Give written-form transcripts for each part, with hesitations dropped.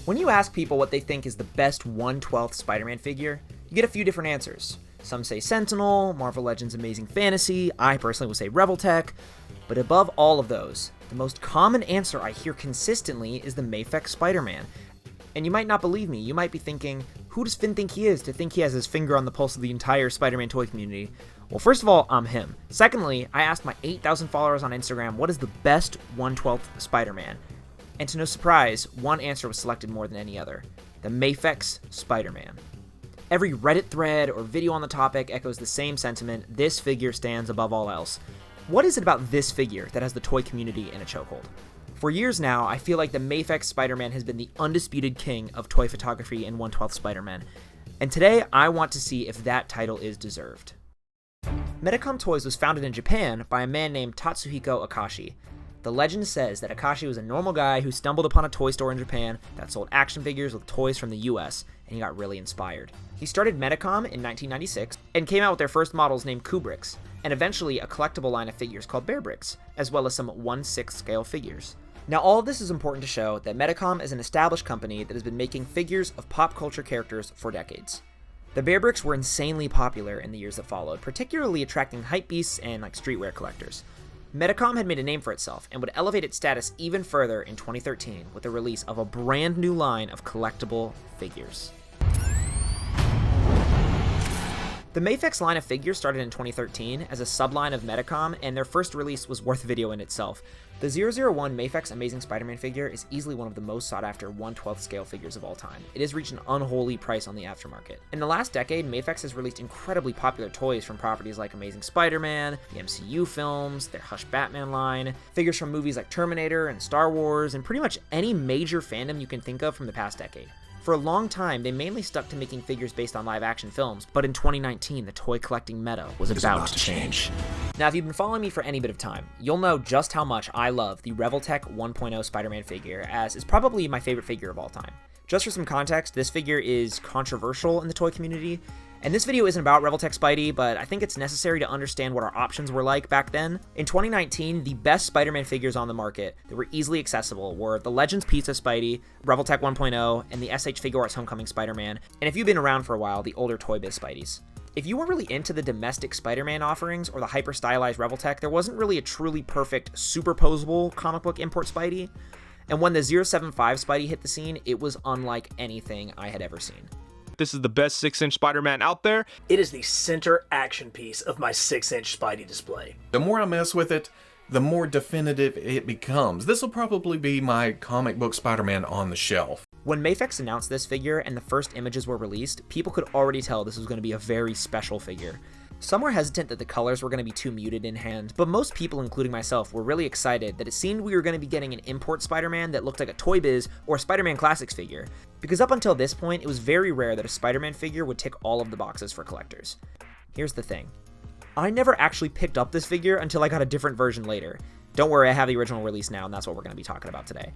When you ask people what they think is the best 1/12 Spider-Man figure, you get a few different answers. Some say Sentinel, Marvel Legends Amazing Fantasy, I personally would say Revoltech, but above all of those, the most common answer I hear consistently is the Mafex Spider-Man. And you might not believe me, you might be thinking, who does Finn think he is to think he has his finger on the pulse of the entire Spider-Man toy community? Well, first of all, I'm him. Secondly, I asked my 8,000 followers on Instagram what is the best 1/12 Spider-Man. And to no surprise, one answer was selected more than any other, the Mafex Spider-Man. Every Reddit thread or video on the topic echoes the same sentiment: this figure stands above all else. What is it about this figure that has the toy community in a chokehold? For years now, I feel like the Mafex Spider-Man has been the undisputed king of toy photography in 1/12 Spider-Man, and today I want to see if that title is deserved. Medicom Toys was founded in Japan by a man named Tatsuhiko Akashi. The legend says that Akashi was a normal guy who stumbled upon a toy store in Japan that sold action figures with toys from the US, and he got really inspired. He started Medicom in 1996 and came out with their first models named Kubricks, and eventually a collectible line of figures called Bear Bricks, as well as some 1/6 scale figures. Now, all of this is important to show that Medicom is an established company that has been making figures of pop culture characters for decades. The Bear Bricks were insanely popular in the years that followed, particularly attracting hypebeasts and streetwear collectors. Medicom had made a name for itself and would elevate its status even further in 2013 with the release of a brand new line of collectible figures. The Mafex line of figures started in 2013 as a subline of Medicom, and their first release was worth a video in itself. The 001 Mafex Amazing Spider-Man figure is easily one of the most sought-after 1/12 scale figures of all time. It has reached an unholy price on the aftermarket. In the last decade, Mafex has released incredibly popular toys from properties like Amazing Spider-Man, the MCU films, their Hush Batman line, figures from movies like Terminator and Star Wars, and pretty much any major fandom you can think of from the past decade. For a long time, they mainly stuck to making figures based on live-action films, but in 2019, the toy collecting meta was about to change. Now, if you've been following me for any bit of time, you'll know just how much I love the Revoltech 1.0 Spider-Man figure, as it's probably my favorite figure of all time. Just for some context, this figure is controversial in the toy community, and this video isn't about Revoltech Spidey, but I think it's necessary to understand what our options were like back then. In 2019, the best Spider-Man figures on the market that were easily accessible were the Legends Pizza Spidey, Revoltech 1.0, and the SH Figuarts Homecoming Spider-Man, and if you've been around for a while, the older Toy Biz Spideys. If you weren't really into the domestic Spider-Man offerings or the hyper-stylized Revoltech, there wasn't really a truly perfect, superposable comic book import Spidey, and when the 075 Spidey hit the scene, it was unlike anything I had ever seen. This is the best 6-inch Spider-Man out there. It is the center action piece of my 6-inch Spidey display. The more I mess with it, the more definitive it becomes. This will probably be my comic book Spider-Man on the shelf. When Mafex announced this figure and the first images were released, people could already tell this was going to be a very special figure. Some were hesitant that the colors were going to be too muted in hand, but most people, including myself, were really excited that it seemed we were going to be getting an import Spider-Man that looked like a Toy Biz or Spider-Man Classics figure, because up until this point, it was very rare that a Spider-Man figure would tick all of the boxes for collectors. Here's the thing. I never actually picked up this figure until I got a different version later. Don't worry, I have the original release now, and that's what we're going to be talking about today.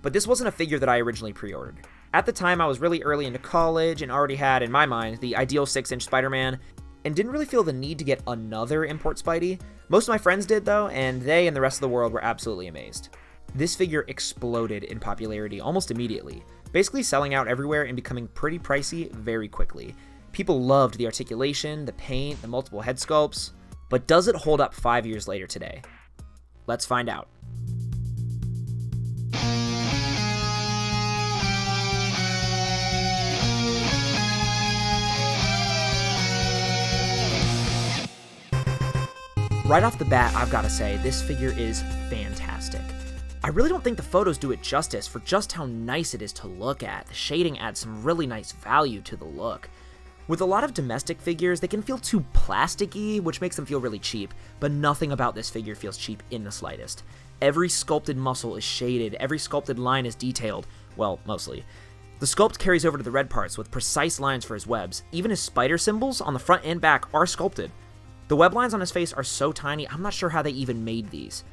But this wasn't a figure that I originally pre-ordered. At the time, I was really early into college and already had, in my mind, the ideal 6-inch Spider-Man, and didn't really feel the need to get another import Spidey. Most of my friends did though, and they and the rest of the world were absolutely amazed. This figure exploded in popularity almost immediately, basically selling out everywhere and becoming pretty pricey very quickly. People loved the articulation, the paint, the multiple head sculpts, but does it hold up 5 years later today? Let's find out. Right off the bat, I've got to say, this figure is fantastic. I really don't think the photos do it justice for just how nice it is to look at. The shading adds some really nice value to the look. With a lot of domestic figures, they can feel too plasticky, which makes them feel really cheap, but nothing about this figure feels cheap in the slightest. Every sculpted muscle is shaded, every sculpted line is detailed, well, mostly. The sculpt carries over to the red parts with precise lines for his webs. Even his spider symbols on the front and back are sculpted. The web lines on his face are so tiny, I'm not sure how they even made these.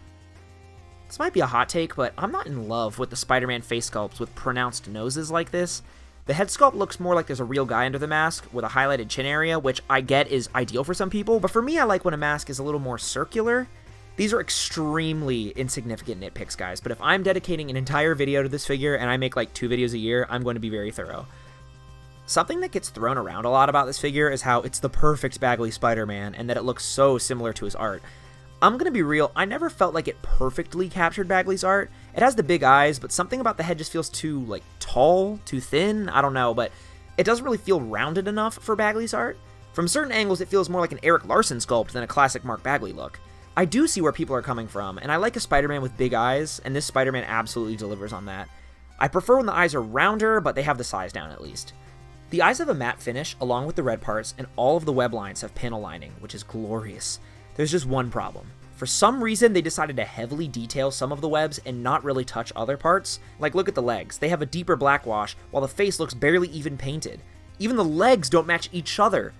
This might be a hot take, but I'm not in love with the Spider-Man face sculpts with pronounced noses like this. The head sculpt looks more like there's a real guy under the mask with a highlighted chin area, which I get is ideal for some people, but for me I like when a mask is a little more circular. These are extremely insignificant nitpicks, guys, but if I'm dedicating an entire video to this figure and I make like 2 videos a year, I'm going to be very thorough. Something that gets thrown around a lot about this figure is how it's the perfect Bagley Spider-Man and that it looks so similar to his art. I'm gonna be real, I never felt like it perfectly captured Bagley's art. It has the big eyes, but something about the head just feels too, like, tall, too thin, I don't know, but it doesn't really feel rounded enough for Bagley's art. From certain angles, it feels more like an Eric Larson sculpt than a classic Mark Bagley look. I do see where people are coming from, and I like a Spider-Man with big eyes, and this Spider-Man absolutely delivers on that. I prefer when the eyes are rounder, but they have the size down at least. The eyes have a matte finish, along with the red parts, and all of the web lines have panel lining, which is glorious. There's just one problem. For some reason, they decided to heavily detail some of the webs and not really touch other parts. Like, look at the legs. They have a deeper black wash, while the face looks barely even painted. Even the legs don't match each other.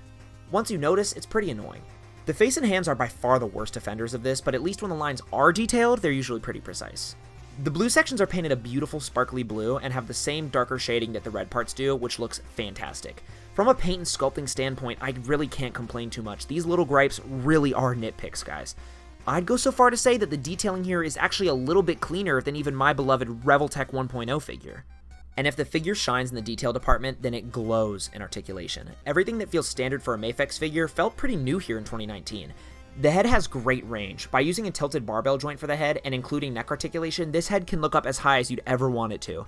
Once you notice, it's pretty annoying. The face and hands are by far the worst offenders of this, but at least when the lines are detailed, they're usually pretty precise. The blue sections are painted a beautiful sparkly blue and have the same darker shading that the red parts do, which looks fantastic. From a paint and sculpting standpoint, I really can't complain too much. These little gripes really are nitpicks, guys. I'd go so far to say that the detailing here is actually a little bit cleaner than even my beloved Reveltech 1.0 figure. And if the figure shines in the detail department, then it glows in articulation. Everything that feels standard for a Mafex figure felt pretty new here in 2019. The head has great range. By using a tilted barbell joint for the head and including neck articulation, this head can look up as high as you'd ever want it to.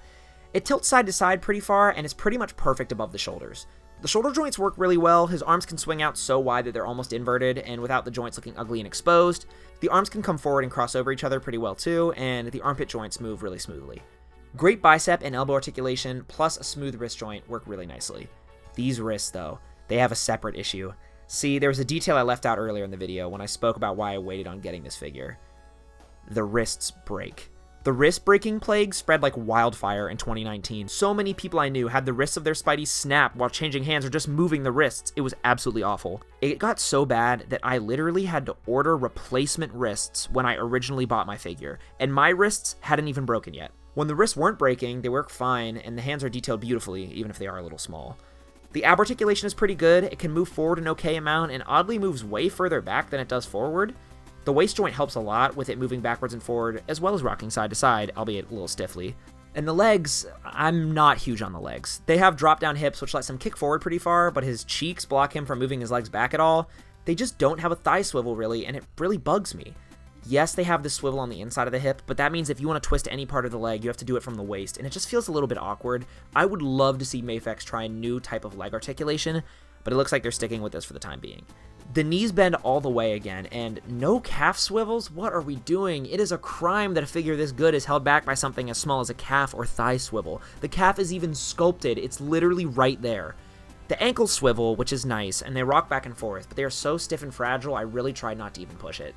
It tilts side to side pretty far and is pretty much perfect above the shoulders. The shoulder joints work really well, his arms can swing out so wide that they're almost inverted, and without the joints looking ugly and exposed. The arms can come forward and cross over each other pretty well too, and the armpit joints move really smoothly. Great bicep and elbow articulation, plus a smooth wrist joint work really nicely. These wrists, though, they have a separate issue. See, there was a detail I left out earlier in the video when I spoke about why I waited on getting this figure. The wrists break. The wrist breaking plague spread like wildfire in 2019. So many people I knew had the wrists of their Spidey snap while changing hands or just moving the wrists. It was absolutely awful. It got so bad that I literally had to order replacement wrists when I originally bought my figure, and my wrists hadn't even broken yet. When the wrists weren't breaking, they work fine, and the hands are detailed beautifully, even if they are a little small. The ab articulation is pretty good. It can move forward an okay amount, and oddly moves way further back than it does forward. The waist joint helps a lot with it moving backwards and forward, as well as rocking side to side, albeit a little stiffly. And the legs, I'm not huge on the legs. They have drop-down hips, which lets him kick forward pretty far, but his cheeks block him from moving his legs back at all. They just don't have a thigh swivel, really, and it really bugs me. Yes, they have the swivel on the inside of the hip, but that means if you want to twist any part of the leg, you have to do it from the waist, and it just feels a little bit awkward. I would love to see Mafex try a new type of leg articulation, but it looks like they're sticking with this for the time being. The knees bend all the way again, and no calf swivels? What are we doing? It is a crime that a figure this good is held back by something as small as a calf or thigh swivel. The calf is even sculpted, it's literally right there. The ankles swivel, which is nice, and they rock back and forth, but they are so stiff and fragile, I really tried not to even push it.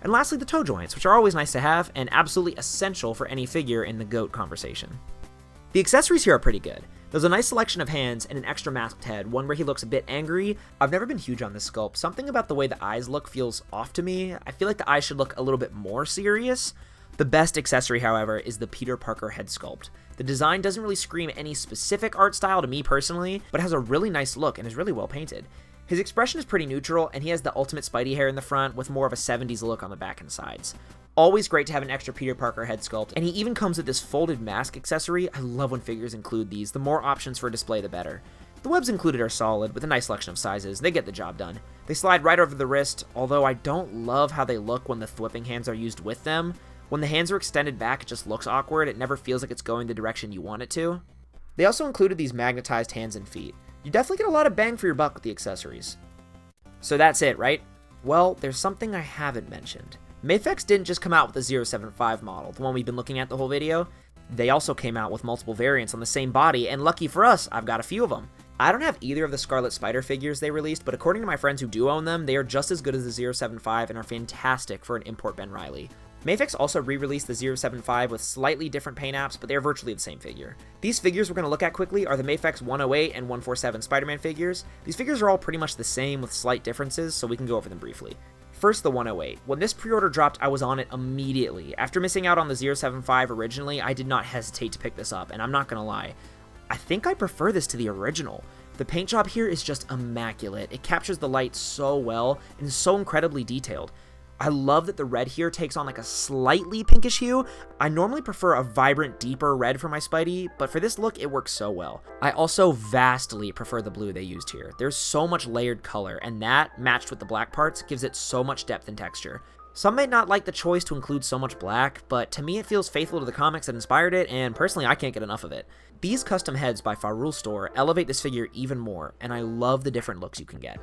And lastly, the toe joints, which are always nice to have, and absolutely essential for any figure in the GOAT conversation. The accessories here are pretty good. There's a nice selection of hands and an extra masked head, one where he looks a bit angry. I've never been huge on this sculpt. Something about the way the eyes look feels off to me. I feel like the eyes should look a little bit more serious. The best accessory, however, is the Peter Parker head sculpt. The design doesn't really scream any specific art style to me personally, but has a really nice look and is really well painted. His expression is pretty neutral, and he has the ultimate Spidey hair in the front with more of a 70s look on the back and sides. Always great to have an extra Peter Parker head sculpt, and he even comes with this folded mask accessory. I love when figures include these. The more options for display, the better. The webs included are solid, with a nice selection of sizes. They get the job done. They slide right over the wrist, although I don't love how they look when the thwipping hands are used with them. When the hands are extended back, it just looks awkward. It never feels like it's going the direction you want it to. They also included these magnetized hands and feet. You definitely get a lot of bang for your buck with the accessories. So that's it, right? Well, there's something I haven't mentioned. Mafex didn't just come out with the 075 model, the one we've been looking at the whole video. They also came out with multiple variants on the same body, and lucky for us, I've got a few of them. I don't have either of the Scarlet Spider figures they released, but according to my friends who do own them, they are just as good as the 075 and are fantastic for an import Ben Reilly. Mafex also re-released the 075 with slightly different paint apps, but they're virtually the same figure. These figures we're going to look at quickly are the Mafex 108 and 147 Spider-Man figures. These figures are all pretty much the same with slight differences, so we can go over them briefly. First, the 108. When this pre-order dropped, I was on it immediately. After missing out on the 075 originally, I did not hesitate to pick this up, and I'm not gonna lie, I think I prefer this to the original. The paint job here is just immaculate. It captures the light so well and is so incredibly detailed. I love that the red here takes on like a slightly pinkish hue. I normally prefer a vibrant, deeper red for my Spidey, but for this look, it works so well. I also vastly prefer the blue they used here. There's so much layered color, and that, matched with the black parts, gives it so much depth and texture. Some may not like the choice to include so much black, but to me it feels faithful to the comics that inspired it, and personally I can't get enough of it. These custom heads by Farul Store elevate this figure even more, and I love the different looks you can get.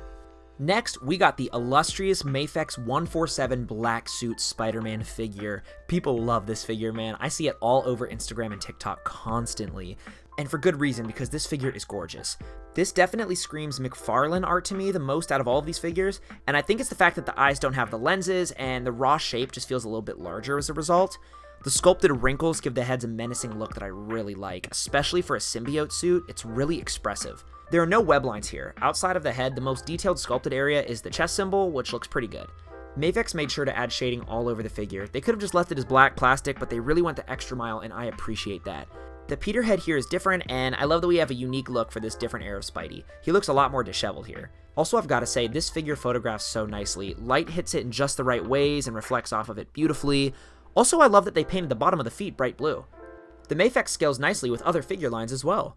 Next, we got the illustrious Mafex 147 Black Suit Spider-Man figure. People love this figure, man. I see it all over Instagram and TikTok constantly. And for good reason, because this figure is gorgeous. This definitely screams McFarlane art to me the most out of all of these figures, and I think it's the fact that the eyes don't have the lenses, and the raw shape just feels a little bit larger as a result. The sculpted wrinkles give the heads a menacing look that I really like, especially for a symbiote suit. It's really expressive. There are no web lines here. Outside of the head, the most detailed sculpted area is the chest symbol, which looks pretty good. Mafex made sure to add shading all over the figure. They could have just left it as black plastic, but they really went the extra mile, and I appreciate that. The Peter head here is different, and I love that we have a unique look for this different era of Spidey. He looks a lot more disheveled here. Also, I've got to say, this figure photographs so nicely. Light hits it in just the right ways and reflects off of it beautifully. Also, I love that they painted the bottom of the feet bright blue. The Mafex scales nicely with other figure lines as well.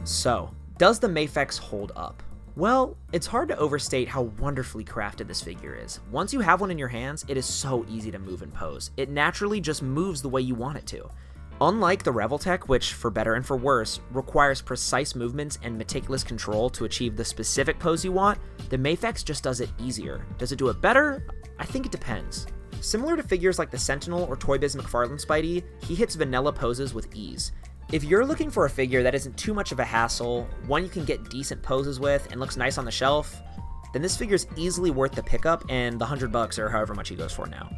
So, does the Mafex hold up? Well, it's hard to overstate how wonderfully crafted this figure is. Once you have one in your hands, it is so easy to move and pose. It naturally just moves the way you want it to. Unlike the Revoltech, which, for better and for worse, requires precise movements and meticulous control to achieve the specific pose you want, the Mafex just does it easier. Does it do it better? I think it depends. Similar to figures like the Sentinel or Toy Biz McFarlane Spidey, he hits vanilla poses with ease. If you're looking for a figure that isn't too much of a hassle, one you can get decent poses with and looks nice on the shelf, then this figure's easily worth the pickup and the $100 or however much he goes for now.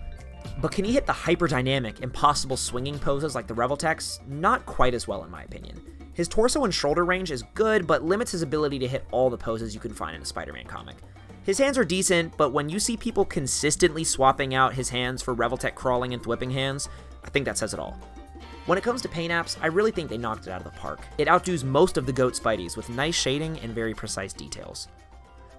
But can he hit the hyper-dynamic, impossible swinging poses like the Revoltech's? Not quite as well in my opinion. His torso and shoulder range is good, but limits his ability to hit all the poses you can find in a Spider-Man comic. His hands are decent, but when you see people consistently swapping out his hands for Revoltech crawling and thwipping hands, I think that says it all. When it comes to paint apps, I really think they knocked it out of the park. It outdoes most of the GOAT Spideys with nice shading and very precise details.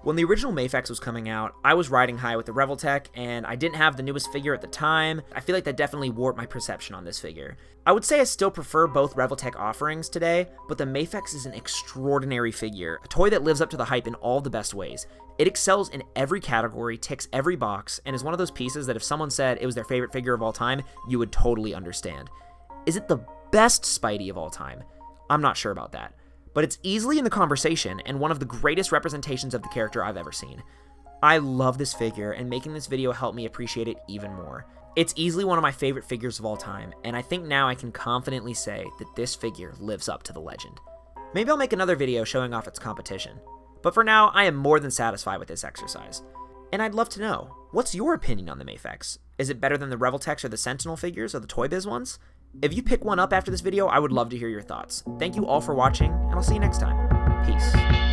When the original Mafex was coming out, I was riding high with the Revoltech, and I didn't have the newest figure at the time. I feel like that definitely warped my perception on this figure. I would say I still prefer both Revoltech offerings today, but the Mafex is an extraordinary figure, a toy that lives up to the hype in all the best ways. It excels in every category, ticks every box, and is one of those pieces that if someone said it was their favorite figure of all time, you would totally understand. Is it the best Spidey of all time? I'm not sure about that. But it's easily in the conversation and one of the greatest representations of the character I've ever seen. I love this figure, and making this video helped me appreciate it even more. It's easily one of my favorite figures of all time, and I think now I can confidently say that this figure lives up to the legend. Maybe I'll make another video showing off its competition. But for now, I am more than satisfied with this exercise. And I'd love to know, what's your opinion on the Mafex? Is it better than the Revoltech or the Sentinel figures or the Toy Biz ones? If you pick one up after this video, I would love to hear your thoughts. Thank you all for watching, and I'll see you next time. Peace.